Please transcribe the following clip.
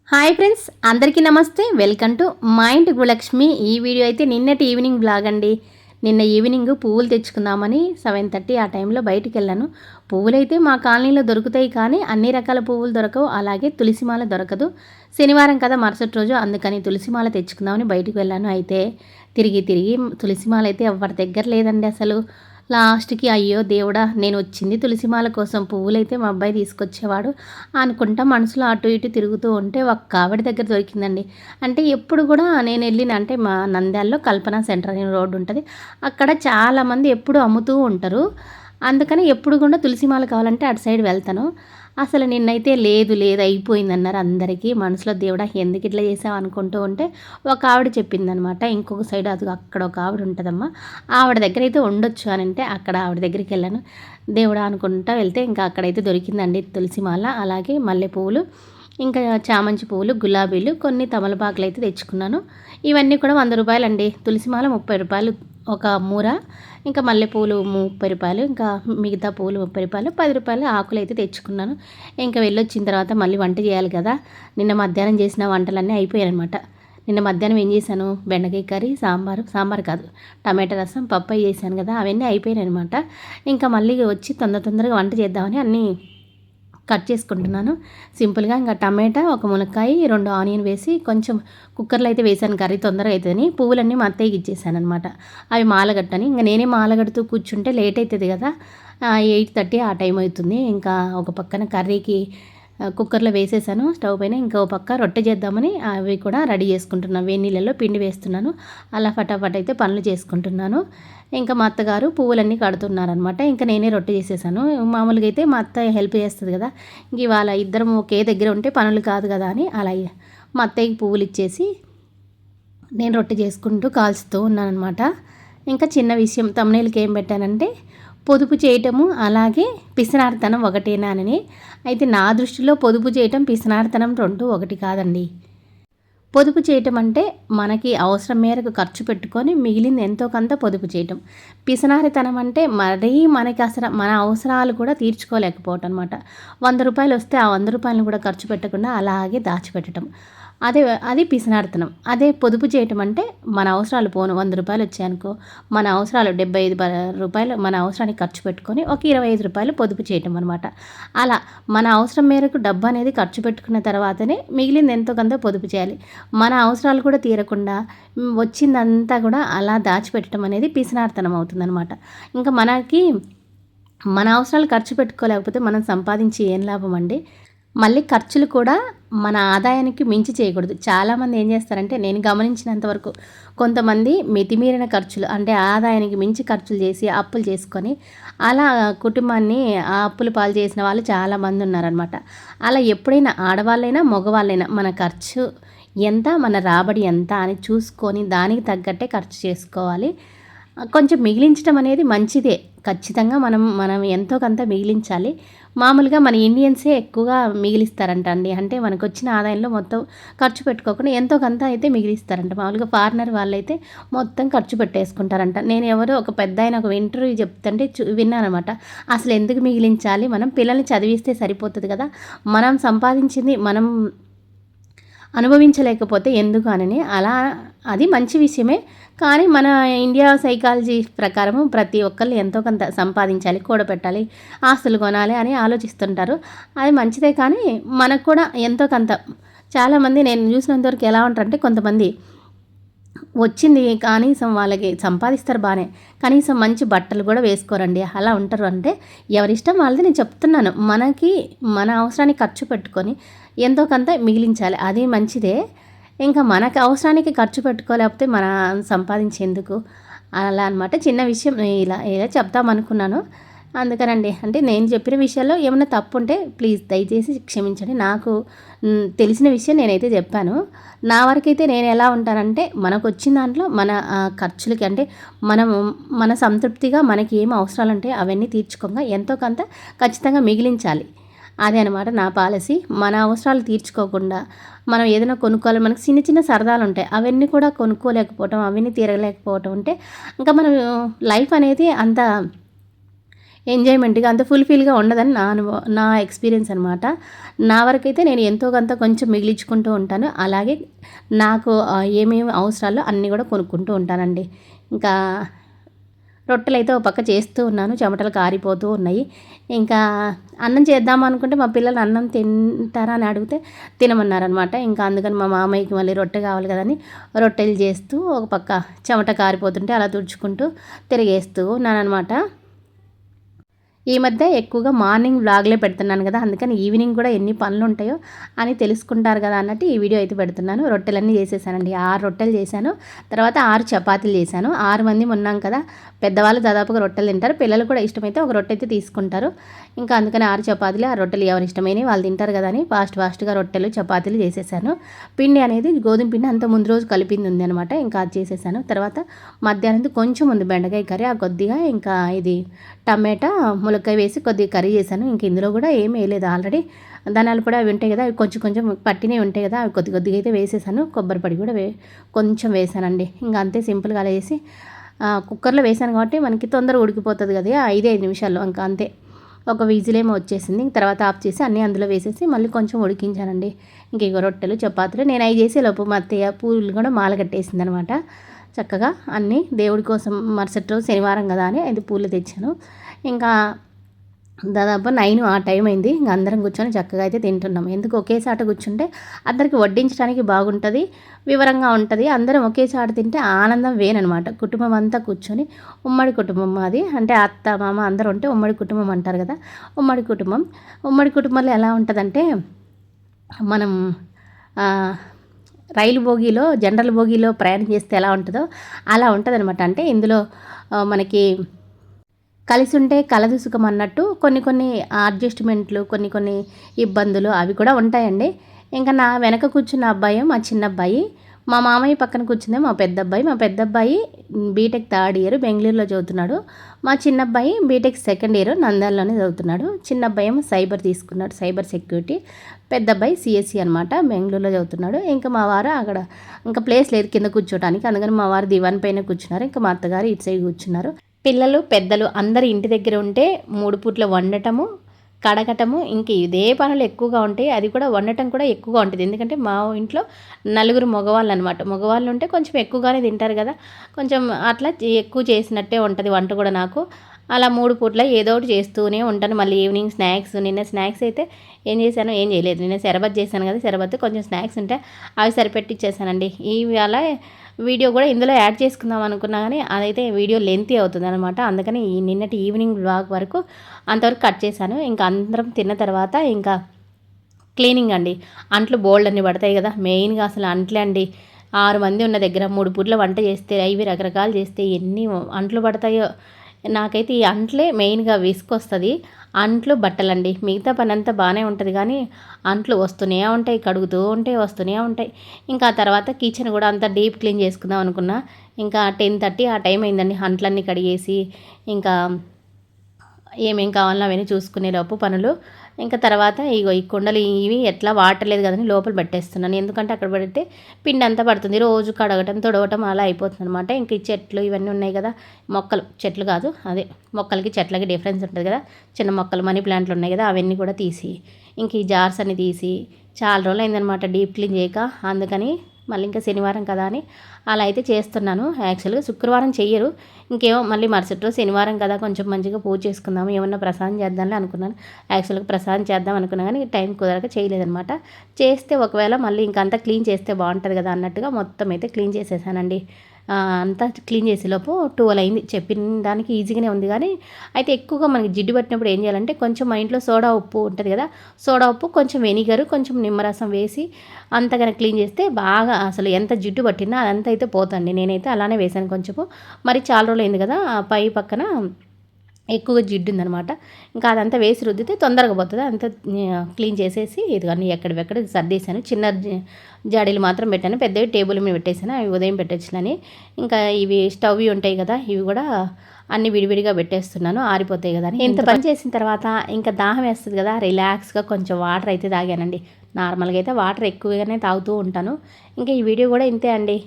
Hi friends, అందరికీ నమస్తే. Welcome to మా ఇంటి గృహలక్ష్మి. ఈ వీడియో అయితే నిన్నటి ఈవినింగ్ బ్లాగ్ అండి. నిన్న ఈవినింగ్ పువ్వులు తెచ్చుకుందామని 7:30 ఆ టైంలో బయటికి వెళ్ళాను. పువ్వులు అయితే మా కాలనీలో దొరుకుతాయి, కానీ అన్ని రకాల పువ్వులు దొరకవు. అలాగే తులసిమాల దొరకదు. శనివారం కదా, మరుసటి రోజు, అందుకని తులసిమాల తెచ్చుకుందామని బయటికి వెళ్ళాను. అయితే తిరిగి తులసిమాల అయితే ఎవరి దగ్గర లేదండి అసలు. లాస్ట్కి అయ్యో దేవుడా, నేను వచ్చింది తులసిమాల కోసం, పువ్వులైతే మా అబ్బాయి తీసుకొచ్చేవాడు అనుకుంటా మనసులో అటు ఇటు తిరుగుతూ ఉంటే ఒక్క ఆవిడ దగ్గర దొరికిందండి. అంటే ఎప్పుడు కూడా నేను వెళ్ళిన, అంటే మా నంద్యాలలో కల్పన సెంటర్ అనే రోడ్డు ఉంటుంది, అక్కడ చాలామంది ఎప్పుడు అమ్ముతూ ఉంటారు. అందుకని ఎప్పుడు కూడా తులసిమాల కావాలంటే అటు సైడ్ వెళ్తాను. అసలు నిన్నైతే లేదు అయిపోయిందన్నారు అందరికీ. మనసులో దేవుడా ఎందుకు ఇట్లా చేసావు అనుకుంటూ ఉంటే ఒక ఆవిడ చెప్పిందనమాట, ఇంకొక సైడ్ అది అక్కడ ఒక ఆవిడ ఉంటుందమ్మా, ఆవిడ దగ్గర అయితే ఉండొచ్చు అని అంటే అక్కడ ఆవిడ దగ్గరికి వెళ్ళాను. దేవుడా అనుకుంటా వెళ్తే ఇంకా అక్కడైతే దొరికిందండి తులసిమాల, అలాగే మల్లెపూలు, ఇంకా చామంతి పువ్వులు, గులాబీలు, కొన్ని తమలపాకులు అయితే తెచ్చుకున్నాను. ఇవన్నీ కూడా 100 రూపాయలండి. తులసిమాల 30 రూపాయలు ఒక మూర, ఇంకా మల్లెపూలు 30 రూపాయలు, ఇంకా మిగతా పూలు 30 రూపాయలు, 10 రూపాయలు ఆకులు అయితే తెచ్చుకున్నాను. ఇంకా వెళ్ళొచ్చిన తర్వాత మళ్ళీ వంట చేయాలి కదా. నిన్న మధ్యాహ్నం చేసిన వంటలన్నీ అయిపోయాయన్నమాట. నిన్న మధ్యాహ్నం ఏం చేశాను, బెండకాయ కర్రీ, సాంబార్ కాదు, టమాటా రసం, పప్పు చేశాను కదా, అవన్నీ అయిపోయాయి అనమాట. ఇంకా మళ్ళీ వచ్చి తొందరగా వంట చేద్దామని అన్నీ కట్ చేసుకుంటున్నాను. సింపుల్గా ఇంకా టమాటా, ఒక మునక్కాయ, 2 ఆనియన్ వేసి కొంచెం కుక్కర్లో అయితే వేసాను, కర్రీ తొందరగా అవుతుందని. పువ్వులన్నీ మా అత్తయ్యకి ఇచ్చేసాను అనమాట, అవి మాలగట్టని. ఇంకా నేనే మాలగడుతూ కూర్చుంటే లేట్ అవుతుంది కదా, 8:30 ఆ టైం అవుతుంది. ఇంకా ఒక పక్కన కర్రీకి కుక్కర్లో వేసేసాను స్టవ్ పైన. ఇంకో పక్క రొట్టె చేద్దామని అవి కూడా రెడీ చేసుకుంటున్నాను. వేడి నీళ్ళలో పిండి వేస్తున్నాను. అలా ఫటాఫట్ అయితే పనులు చేసుకుంటున్నాను. ఇంకా మా అత్తగారు పువ్వులన్నీ కడుతున్నారనమాట. ఇంకా నేనే రొట్టె చేసేసాను. మామూలుగా అయితే మా అత్త హెల్ప్ చేస్తుంది కదా, ఇంక ఇవాళ ఇద్దరం ఒకే దగ్గర ఉంటే పనులు కాదు కదా అని అలా మా అత్తయ్యకి పువ్వులు ఇచ్చేసి నేను రొట్టె చేసుకుంటూ కాల్చుతూ ఉన్నానమాట. ఇంకా చిన్న విషయం, తమ్ముళ్ళకి ఏం పెట్టానంటే పొదుపు చేయటము అలాగే పిసినారితనం ఒకటేనా అని. అయితే నా దృష్టిలో పొదుపు చేయటం, పిసినారితనం రెండు ఒకటి కాదండి. పొదుపు చేయటం అంటే మనకి అవసరం మేరకు ఖర్చు పెట్టుకొని మిగిలింది ఎంతో కొంత పొదుపు చేయటం. పిసినారితనం అంటే మరీ మనకి అసలు మన అవసరాలు కూడా తీర్చుకోలేకపోవటం అనమాట. 100 రూపాయలు వస్తే ఆ 100 రూపాయలను కూడా ఖర్చు పెట్టకుండా అలాగే దాచిపెట్టడం, అది పిసినారితనం. అదే పొదుపు చేయటం అంటే మన అవసరాలు పోను 100 రూపాయలు వచ్చాయనుకో, మన అవసరాలు 75 రూపాయలు మన అవసరానికి ఖర్చు పెట్టుకొని ఒక 25 రూపాయలు పొదుపు చేయటం అనమాట. అలా మన అవసరం మేరకు డబ్బు అనేది ఖర్చు పెట్టుకున్న తర్వాతనే మిగిలింది ఎంతో కొంత పొదుపు చేయాలి. మన అవసరాలు కూడా తీరకుండా వచ్చిందంతా కూడా అలా దాచిపెట్టడం అనేది పిసినారితనం అవుతుందన్నమాట. ఇంకా మనకి మన అవసరాలు ఖర్చు పెట్టుకోలేకపోతే మనం సంపాదించి ఏం లాభం అండి. మళ్ళీ ఖర్చులు కూడా మన ఆదాయానికి మించి చేయకూడదు. చాలామంది ఏం చేస్తారంటే, నేను గమనించినంతవరకు కొంతమంది మితిమీరిన ఖర్చులు, అంటే ఆదాయానికి మించి ఖర్చులు చేసి అప్పులు చేసుకొని అలా కుటుంబాన్ని ఆ అప్పులు పాలు చేసిన వాళ్ళు చాలామంది ఉన్నారనమాట. అలా ఎప్పుడైనా ఆడవాళ్ళైనా మగవాళ్ళైనా మన ఖర్చు ఎంత, మన రాబడి ఎంత అని చూసుకొని దానికి తగ్గట్టే ఖర్చు చేసుకోవాలి. కొంచెం మిగిలించడం అనేది మంచిదే. ఖచ్చితంగా మనం ఎంతో కొంత మిగిలించాలి. మామూలుగా మన ఇండియన్సే ఎక్కువగా మిగిలిస్తారంట అండి. అంటే మనకు వచ్చిన ఆదాయంలో మొత్తం ఖర్చు పెట్టుకోకుండా ఎంతో కొంత అయితే మిగిలిస్తారంట. మామూలుగా ఫారినర్ వాళ్ళైతే మొత్తం ఖర్చు పెట్టేసుకుంటారంట. నేను ఎవరో ఒక పెద్ద ఆయన ఒక ఇంటర్వ్యూ చెప్తుంటే విన్నానమాట. అసలు ఎందుకు మిగిలించాలి, మనం పిల్లల్ని చదివిస్తే సరిపోతుంది కదా, మనం సంపాదించింది మనం అనుభవించలేకపోతే ఎందుకు అని. అలా అది మంచి విషయమే, కానీ మన ఇండియా సైకాలజీ ప్రకారము ప్రతి ఒక్కళ్ళు ఎంతో కొంత సంపాదించాలి, కూడబెట్టాలి, ఆస్తులు కొనాలి అని ఆలోచిస్తుంటారు. అది మంచిదే, కానీ మనకు కూడా ఎంతో కొంత. చాలామంది నేను చూసినంతవరకు ఎలా ఉంటారంటే, కొంతమంది వచ్చింది కనీసం వాళ్ళకి సంపాదిస్తారు బాగానే, కనీసం మంచి బట్టలు కూడా వేసుకోరండి. అలా ఉంటారు. అంటే ఎవరిష్టం వాళ్ళది. నేను చెప్తున్నాను, మనకి మన అవసరానికి ఖర్చు పెట్టుకొని ఎంతో కొంత మిగిలించాలి, అది మంచిదే. ఇంకా మనకు అవసరానికి ఖర్చు పెట్టుకోలేకపోతే మన సంపాదించేందుకు, అలా అనమాట. చిన్న విషయం ఇలా చెప్తామనుకున్నాను, అందుకనండి. అంటే నేను చెప్పిన విషయాల్లో ఏమైనా తప్పు ఉంటే ప్లీజ్ దయచేసి క్షమించండి. నాకు తెలిసిన విషయం నేనైతే చెప్పాను. నా వరకైతే నేను ఎలా ఉంటానంటే, మనకు వచ్చిన దాంట్లో మన ఖర్చులకి, అంటే మన సంతృప్తిగా మనకి ఏం అవసరాలు ఉంటే అవన్నీ తీర్చుకోగా ఎంతో కొంత ఖచ్చితంగా మిగిలించాలి. అదే అనమాట నా పాలసీ. మన అవసరాలు తీర్చుకోకుండా మనం ఏదైనా కొనుక్కోవాలి, మనకు చిన్న చిన్న సరదాలు ఉంటాయి, అవన్నీ కూడా కొనుక్కోలేకపోవటం, అవన్నీ తీరలేకపోవటం ఉంటే ఇంకా మనం లైఫ్ అనేది అంత ఎంజాయ్మెంట్గా అంత ఫుల్ఫిల్గా ఉండదని నా ఎక్స్పీరియన్స్ అనమాట. నా వరకైతే నేను ఎంతో కొంత కొంచెం మిగిలించుకుంటూ ఉంటాను. అలాగే నాకు ఏమేమి అవసరాలో అన్నీ కూడా కొనుక్కుంటూ ఉంటానండి. ఇంకా రొట్టెలైతే ఒక పక్క చేస్తూ ఉన్నాను, చెమటలు కారిపోతూ ఉన్నాయి. ఇంకా అన్నం చేద్దాం అనుకుంటే మా పిల్లలు అన్నం తింటారా అని అడిగితే తినమన్నారనమాట. ఇంకా అందుకని మా మామయ్యకి మళ్ళీ రొట్టె కావాలి కదని రొట్టెలు చేస్తూ ఒక పక్క చెమట కారిపోతుంటే అలా తుడుచుకుంటూ తిరిగేస్తూ ఉన్నానమాట. ఈ మధ్య ఎక్కువగా మార్నింగ్ వ్లాగ్లే పెడుతున్నాను కదా, అందుకని ఈవినింగ్ కూడా ఎన్ని పనులు ఉంటాయో అని తెలుసుకుంటారు కదా అన్నట్టు ఈ వీడియో అయితే పెడుతున్నాను. రొట్టెలన్నీ చేసేసానండి. 6 రొట్టెలు చేశాను, తర్వాత 6 చపాతీలు చేశాను. 6 మంది ఉన్నాం కదా, పెద్దవాళ్ళు దాదాపుగా రొట్టెలు తింటారు, పిల్లలు కూడా ఇష్టమైతే ఒక రొట్టె అయితే తీసుకుంటారు. ఇంకా అందుకని 6 చపాతీలు, 6 రొట్టెలు ఎవరు ఇష్టమైనవి వాళ్ళు తింటారు కదా అని ఫాస్ట్గా రొట్టెలు చపాతీలు చేసేసాను. పిండి అనేది గోధుమ పిండి అంత ముందు రోజు కలిపింది ఉంది అనమాట, ఇంకా అది చేసేసాను. తర్వాత మధ్యాహ్నం కొంచెం ఉంది బెండకాయ కర్రీ, ఆ కొద్దిగా ఇంకా ఇది టమాటా ములక్కాయ వేసి కొద్దిగా కర్రీ చేశాను. ఇంక ఇందులో కూడా ఏం వేయలేదు, ఆల్రెడీ ధనియాల పొడి అవి ఉంటాయి కదా, అవి కొంచెం పట్టినవి ఉంటాయి కదా, అవి కొద్దిగా అయితే వేసేసాను. కొబ్బరి పొడి కూడా కొంచెం వేసానండి. ఇంకా అంతే సింపుల్గా అలా వేసి కుక్కర్లో వేసాను కాబట్టి మనకి తొందరగా ఉడికిపోతుంది కదా, 5 నిమిషాల్లో ఇంకా అంతే. ఒక విజిలేమో వచ్చేసింది. తర్వాత ఆఫ్ చేసి అన్నీ అందులో వేసేసి మళ్ళీ కొంచెం ఉడికించానండి. ఇంక ఇక రొట్టెలు చపాతీలు నేను అవి చేసేలోపు మా అత్తయ్య పూలు కూడా మాల కట్టేసింది అనమాట. చక్కగా అన్నీ దేవుడి కోసం మరుసటి రోజు శనివారం కదా అని 5 పూలు తెచ్చాను. ఇంకా దాదాపు 9 ఆ టైం అయింది. ఇంక అందరం కూర్చొని చక్కగా అయితే తింటున్నాం. ఎందుకు ఒకే చాట కూర్చుంటే అందరికి వడ్డించడానికి బాగుంటుంది, వివరంగా ఉంటుంది. అందరం ఒకే చాట తింటే ఆనందం వేననమాట. కుటుంబం అంతా కూర్చొని, ఉమ్మడి కుటుంబం మాది, అంటే అత్త మామ అందరూ ఉంటే ఉమ్మడి కుటుంబం అంటారు కదా, ఉమ్మడి కుటుంబంలో ఎలా ఉంటుందంటే మనం రైలు బోగీలో జనరల్ బోగీలో ప్రయాణం చేస్తే ఎలా ఉంటుందో అలా ఉంటుందన్నమాట. అంటే ఇందులో మనకి కలిసి ఉంటే కలదు సుఖం అన్నట్టు కొన్ని అడ్జస్ట్మెంట్లు, కొన్ని ఇబ్బందులు అవి కూడా ఉంటాయండి. ఇంకా నా వెనక కూర్చున్న అబ్బాయి మా చిన్న అబ్బాయి, మా మామయ్య పక్కన కూర్చుందే మా పెద్ద అబ్బాయి బీటెక్ 3rd ఇయర్ బెంగళూరులో చదువుతున్నాడు. మా చిన్న అబ్బాయి బీటెక్ 2nd ఇయర్ నంద్యాలలోనే చదువుతున్నాడు. చిన్న అబ్బాయి ఏమో సైబర్ తీసుకున్నాడు, సైబర్ సెక్యూరిటీ. పెద్ద అబ్బాయి సిఎస్సి అనమాట, బెంగళూరులో చదువుతున్నాడు. ఇంకా మా వారు అక్కడ ఇంకా ప్లేస్ లేదు కింద కూర్చోడానికి, అందుకని మా వారు దివాన్ పైన కూర్చున్నారు. ఇంకా మా అత్తగారు ఇటు సైడ్ కూర్చున్నారు. పిల్లలు పెద్దలు అందరు ఇంటి దగ్గర ఉంటే 3 పూట్ల వండటము, కడగటము, ఇంక ఇదే పనులు ఎక్కువగా ఉంటాయి. అది కూడా వండటం కూడా ఎక్కువగా ఉంటుంది. ఎందుకంటే మా ఇంట్లో 4 మగవాళ్ళు అనమాట. మగవాళ్ళు ఉంటే కొంచెం ఎక్కువగానే తింటారు కదా, కొంచెం అట్లా ఎక్కువ చేసినట్టే ఉంటుంది వంట కూడా నాకు. అలా 3 పూట్ల ఏదో ఒకటి చేస్తూనే ఉంటాను. మళ్ళీ ఈవినింగ్ స్నాక్స్, నిన్న స్నాక్స్ అయితే ఏం చేయలేదు. నిన్న శరబత్ చేశాను కదా, శరబత్ కొంచెం స్నాక్స్ ఉంటే అవి సరిపెట్టిచ్చేసానండి. ఇవాళ వీడియో కూడా ఇందులో యాడ్ చేసుకుందాం అనుకున్నా కానీ అదైతే వీడియో లెంతీ అవుతుంది అనమాట. అందుకని నిన్నటి ఈవినింగ్ వ్లాగ్ వరకు అంతవరకు కట్ చేశాను. ఇంకా అందరం తిన్న తర్వాత ఇంకా క్లీనింగ్ అండి. అంట్లు బోల్డ్ అన్ని పడతాయి కదా, మెయిన్గా అసలు అంట్లే అండి. 6 మంది ఉన్న దగ్గర 3 పూట్ల వంట చేస్తే, అవి రకరకాలు చేస్తే ఎన్ని అంట్లు పడతాయో. నాకైతే ఈ అంట్లే మెయిన్గా విసుకొస్తుంది. అంట్లు బట్టలండి, మిగతా పని అంతా బాగానే ఉంటుంది కానీ అంట్లు వస్తూనే ఉంటాయి, కడుగుతూ ఉంటాయి, వస్తూనే ఉంటాయి. ఇంకా తర్వాత కిచెన్ కూడా అంతా డీప్ క్లీన్ చేసుకుందాం అనుకున్నా. ఇంకా 10:30 ఆ టైం అయిందండి. అంట్లన్నీ కడిగేసి ఇంకా ఏమేం కావాలో అవన్నీ చూసుకునేలోపు పనులు. ఇంకా తర్వాత ఇగో ఈ కుండలు ఇవి ఎట్లా వాటర్ లేదు కదని లోపల పెట్టేస్తున్నాను. ఎందుకంటే అక్కడ పెడితే పిండి అంతా పడుతుంది, రోజు కడగటం తుడవటం అలా అయిపోతుంది అనమాట. ఇంక ఈ చెట్లు ఇవన్నీ ఉన్నాయి కదా, మొక్కలు, చెట్లు కాదు అదే మొక్కలకి చెట్లకి డిఫరెన్స్ ఉంటుంది కదా, చిన్న మొక్కలు మనీ ప్లాంట్లు ఉన్నాయి కదా, అవన్నీ కూడా తీసి ఇంక ఈ జార్స్ అన్ని తీసి చాలా రోజులు అయిందనమాట డీప్ క్లీన్ చేయక. అందుకని మళ్ళీ ఇంకా శనివారం కదా అని అలా అయితే చేస్తున్నాను. యాక్చువల్గా శుక్రవారం చెయ్యరు, ఇంకేమో మళ్ళీ మరుసటి రోజు శనివారం కదా కొంచెం మంచిగా పూజ చేసుకుందాము, ఏమన్నా ప్రసాదం చేద్దామని అనుకున్నాను. యాక్చువల్గా ప్రసాదం చేద్దాం అనుకున్నా కానీ టైం కుదరక చేయలేదనమాట. చేస్తే ఒకవేళ మళ్ళీ ఇంకంతా క్లీన్ చేస్తే బాగుంటుంది కదా అన్నట్టుగా మొత్తం అయితే క్లీన్ చేసేసానండి. అంతా క్లీన్ చేసేలోపు 12 అయింది. చెప్పిన దానికి ఈజీగానే ఉంది కానీ అయితే ఎక్కువగా మనకి జిడ్డు పట్టినప్పుడు ఏం చేయాలంటే కొంచెం మా ఇంట్లో సోడా ఉప్పు ఉంటుంది కదా, సోడా ఉప్పు కొంచెం వెనిగరు కొంచెం నిమ్మరసం వేసి అంతగానే క్లీన్ చేస్తే బాగా అసలు ఎంత జిడ్డు పట్టినా అదంతా అయితే పోతుంది. నేనైతే అలానే వేసాను కొంచెము. మరి చాలా రోజులు అయింది కదా, ఆ పై పక్కన ఎక్కువగా జిడ్డు ఉందనమాట. ఇంకా అదంతా వేసి రుద్దితే తొందరగా పోతుంది. అంతా క్లీన్ చేసేసి ఇదిగన్నీ ఎక్కడివెక్కడ సర్దేశాను. చిన్న జాడీలు మాత్రం పెట్టాను, పెద్దవి టేబుల్ మీద పెట్టేశాను, అవి ఉదయం పెట్టొచ్చునని. ఇంకా ఇవి స్టవ్ ఉంటాయి కదా, ఇవి కూడా అన్నీ విడివిడిగా పెట్టేస్తున్నాను, ఆరిపోతాయి కదా అని. ఇంత పని చేసిన తర్వాత ఇంకా దాహం వేస్తుంది కదా, రిలాక్స్గా కొంచెం వాటర్ అయితే తాగానండి. నార్మల్గా అయితే వాటర్ ఎక్కువగానే తాగుతూ ఉంటాను. ఇంకా ఈ వీడియో కూడా ఇంతే అండి.